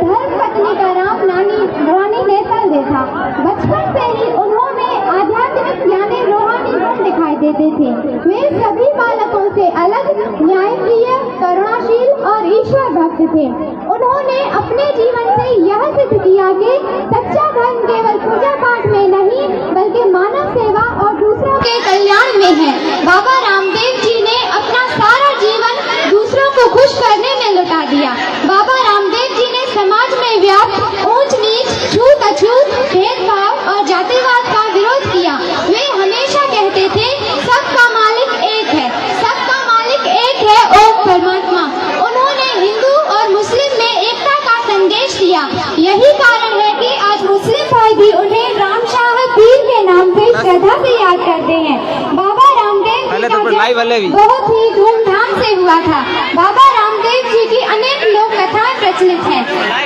धर्म पत्नी का नाम रानी ने तल देखा। बचपन से ही उन्होंने आध्यात्मिक यानी रूहानी गुण दिखाई देते थे। वे सभी बालकों से अलग, न्यायप्रिय, करुणाशील और ईश्वर भक्त थे। उन्होंने अपने जीवन से यह सिद्ध किया कि सच्चा धर्म केवल पूजा पाठ में नहीं बल्कि मानव सेवा और दूसरों के कल्याण में है। बाबा रामदेव जी ने अपना सारा जीवन दूसरों को खुश करने में लुटा दिया। बाबा रामदेव जी ने समाज में व्याप्त ऊंच नीच, छूत अछूत, भेदभाव और जातिवाद का विरोध किया। वे हमेशा कहते थे सबका मालिक एक है, सबका मालिक एक है, ओम परमात्मा। उन्होंने हिंदू और मुस्लिम में एकता का संदेश दिया। यही कारण है कि आज मुस्लिम भाई भी उन्हें राम शाह पीर के नाम से श्रद्धा से याद करते हैं। बाबा रामदेव जी का जन्म बहुत ही धूमधाम से हुआ था। बाबा रामदेव जी की अनेक लोक कथाएं प्रचलित हैं।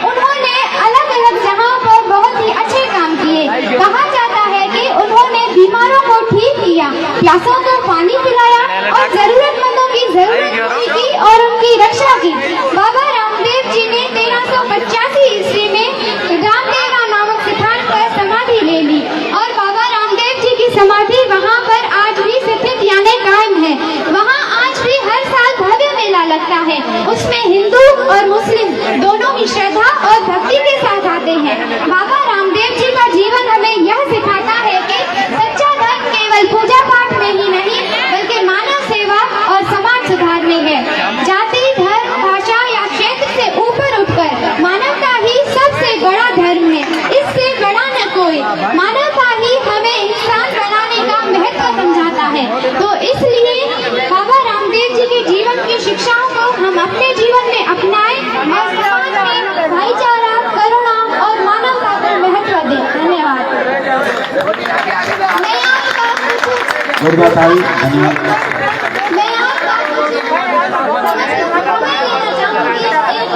उन्होंने अलग अलग जगहों पर बहुत ही अच्छे काम किए। कहा जाता है कि उन्होंने बीमारों को ठीक किया, प्यासों को पानी पिलाया और जरूरतमंदों की जरूरत पूरी की और उनकी रक्षा की। बाबा रामदेव जी ने 1385 ईस्वी में रामदेवरा नामक स्थान पर समाधि ले ली और बाबा रामदेव जी की समाधि वहाँ पर आज भी स्थित यानी कायम है। वहाँ आज भी हर साल भव्य मेला लगता है। उसमें हिंदू और मुस्लिम दोनों ही श्रद्धा और भक्ति के साथ आते हैं। बाबा रामदेव जी का जीवन हमें यह सिखाता है कि सच्चा धर्म केवल पूजा पाठ में ही नहीं बल्कि मानव सेवा और समाज सुधार में है। जाति, धर्म, भाषा या क्षेत्र से ऊपर उठकर मानवता ही सबसे बड़ा धर्म है। इससे बड़ा न कोई। मानवता ही हमें इंसान बनाने का महत्व समझाता है। तो इसलिए बाबा रामदेव जी के जीवन की शिक्षाओं को हम अपने जीवन में अपनाएं और समाज में भाईचारा, करुणा और मानवता को महत्व दें। धन्यवाद।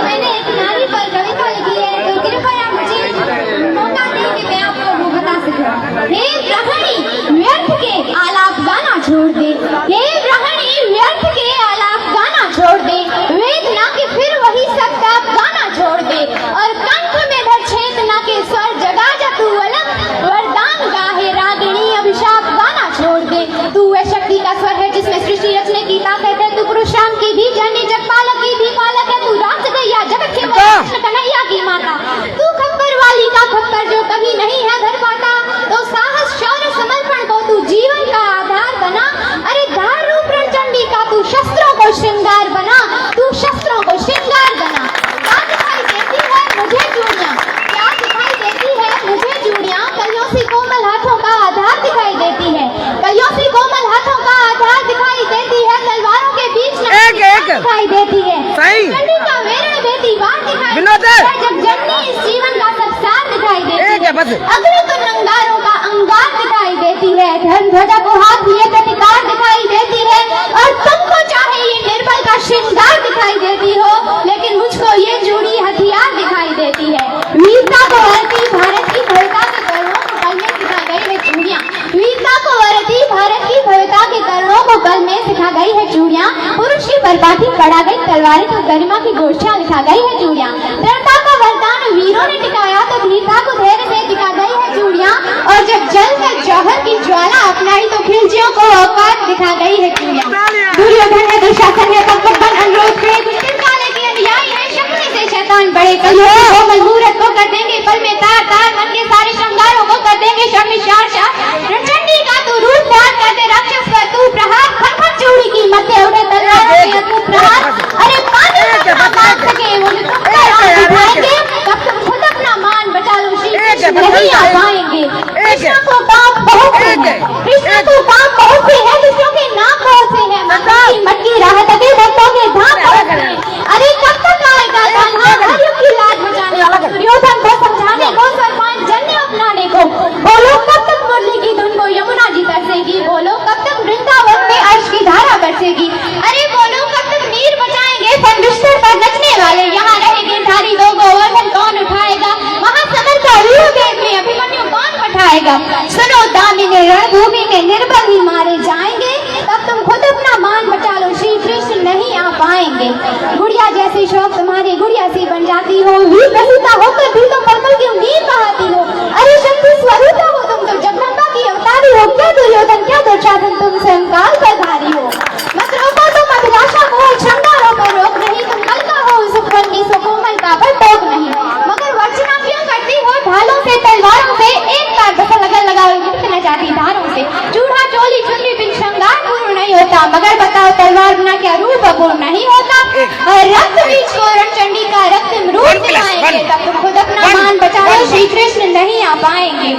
मैंने एक नारी पर कविता लिखी है, तो कृपया मुझे मौका दें कि मैं आपको वो बता सकूं। हे गृहिणी, व्यर्थ के आलाप गाना छोड़ दे। हे गृहिणी, व्यर्थ के आलाप गाना छोड़ दे। वेदना के फिर वही सप्ताप गाना छोड़ दे और कंठ में धर छेदना के स्वर जगा जा तू अलग। वरदान गाहे रागिणी, अभिशाप गाना छोड़ दे। तू वह शक्ति का स्वर है जिसमें सृष्टि रचने की ताकत है। तू पुरुष राम की भी जननी, जगपालक की भी पालक है। तू राज गैया, जगत के कन्हैया की माता। तू खप्पर वाली का खप्पर जो कभी नहीं है घर पाता। तो साहस, शौर्य, समर्पण को तू जीवन का आधार बना। अरे धार रूप रणचंडी का तू शस्त्रों को श्रृंगार बना। तू शस्त्रों को श्रृंगार बना। क्या दिखाई देती है मुझे चूड़ियां, क्या दिखाई देती है मुझे चूड़ियां। कलियों से कोमल हाथों का आधार दिखाई देती है। कलियों से कोमल हाथों का आधार दिखाई देती है। तलवारों के बीच दिखाई देती है। चंडी का वेरण बेटी वार दिखाई देती है। जब जननी इस जीवन का सब सार दिखाई देती है। अग्नि तो अंगारों का अंगार दिखाई देती है। धर्म ध्वजा को हाथ लिए प्रतिकार दिखाई देती है। और तुमको चाहे ये निर्बल का श्रृंगार दिखाई देती हो, लेकिन मुझको ये जूड़ी हथियार दिखाई देती है। वीरता को वरती भारत की भव्यता के करणों को कल में सिखा गई है चूड़ियां। वीरता को वरती भारत की भव्यता के करणों को कल में सिखा गई है चूड़ियां। पुरुष की बर्बादी बढ़ा गई तलवारें, तो गरिमा की गोष्ठियां लिखा गई है चूड़ियां। दृढ़ता का वरदान वीरों ने टिकाया, तो धीरता को धैर्य से दिखा गई है चूड़ियां। और जब जल कर जौहर की ज्वाला अपनाई, तो खिलजियों को औकात दिखा गई है चूड़ियां। दुर्योधन है, दुशासन है, कंकन अनुरोध है, दुष्ट काले के अनुयायी है, शक्ति से शैतान बड़े। कलियों को मजबूरत को कर देंगे पल में तार तार, मन के सारे श्रृंगारों को कर देंगे शर्मिशार शार। रणचंडी का तू रूप धार कर दे राक्षस पर तू प्रहार। खन खन चूड़ी की मध्य उड़े तलवार के तू प्रहार। अरे पानी अपना बांध सके वो दिखाएंगे, तब तुम खुद अपना मान बचा लो। श्री कृष्ण नहीं आ पाएंगे। कृष्ण को पाप बहुत से है, कृष्ण को पाप बहुत से है, कृष्ण के नाम बहुत से है। मटकी राह तके भक्तों के धाम बहुत से। अरे कब तक आएगा कान्हा हर युग की लाज बचाने, दुर्योधन को समझाने को, सरपान जन्य अपनाने को। बोलो कब तक मुरली की धुन को यमुना जी तरसेगी। बोलो कब तक वृंदावन में अर्श की धारा बरसेगी। अरे बोलो कब तक मीर बचाएंगे फन बिस्तर पर नचने वाले। यहाँ रहेंगे धारी दो गोवर्धन कौन उठाएगा। वहाँ समर का वीरवेग में अभिमन्यु कौन पठाएगा। सुनो दामिनी रणभूमि में निर्बल ही मारे जाएंगे, तब तुम खुद अपना मान बचा लो। श्री कृष्ण नहीं आ पाएंगे। गुड़िया जैसे शौक तुम्हारे गुड़िया से बन जाती हो। वीर बड़ा होकर भी तो पलपल की उम्मीद बहाती हो। अरे शक्ति स्वरूपा हो तुम तो, जगदम्बा की अवतारी हो। क्या दुर्योधन क्या दुर्योधन तुम स्वयं काल पर धारी हो। मत रोको तुम अभिलाषा मोह श्रृंगारों को रोक नहीं, तुम कल का हो सुखवन की सुकोमलता पर टोक नहीं। मगर वर्चना क्यों करती हो ढालों से तलवारों से, एक बार बसल अगर लगाओ न जाती धारों से। चूड़ा चोली चुनरी बिन श्रृंगार पूर्ण नहीं होता, मगर बताओ तलवार बिना क्या रूप अपूर्ण नहीं होता। रक्त बीज को रणचंडी का रक्त रूप दिखाएंगे, तब तुम खुद अपना मान बचाओ, श्री कृष्ण नहीं आ पाएंगे।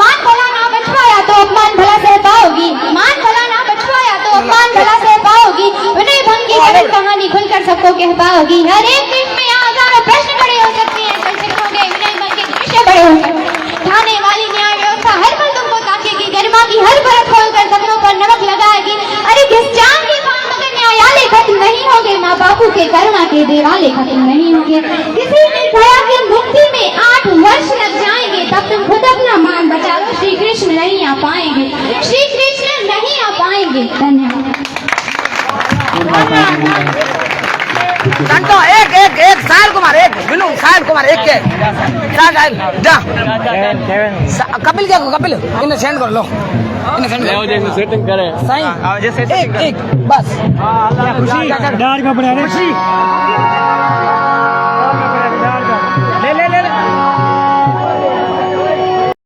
मान भला ना बचवाया तो अपमान भला सह पाओगी, मान भला ना बचवाया तो अपमान भला सह पाओगी। विनय भंग की कभी कहानी खुलकर सबको कह पाओगी। हर एक दिन में हजारों प्रश्न खड़े हो सकते हैं, कल सीखोगे विनय भंग के दृश्य बड़े हो सकते हैं। थाने वाली न्याय व्यवस्था हर पल तुमको ताकेगी, गरिमा की हर परत खोलकर सपनों पर नमक लगाएगी। अरे किस चांद की बात मगर न्यायालय खत्म नहीं होंगे, माँ बापू के करुणा के देवालय खत्म नहीं होंगे। किसी निर्भया की मुक्ति में 8 वर्ष लग जाएंगे, तब तुम खुद अपना मान बचा लो, श्री कृष्ण नहीं आ पाएंगे, श्री कृष्ण नहीं आ पाएंगे। धन्यवाद। घंटो एक एक एक साहिल कुमार, एक बिनु साहिल कुमार, एक के साहिल जा कपिल क्या कपिल इन्हें सेंड कर लो, इन्हें सेंड कर लो, सेटिंग करे सही एक एक बस खुशी डार का बड़ा खुशी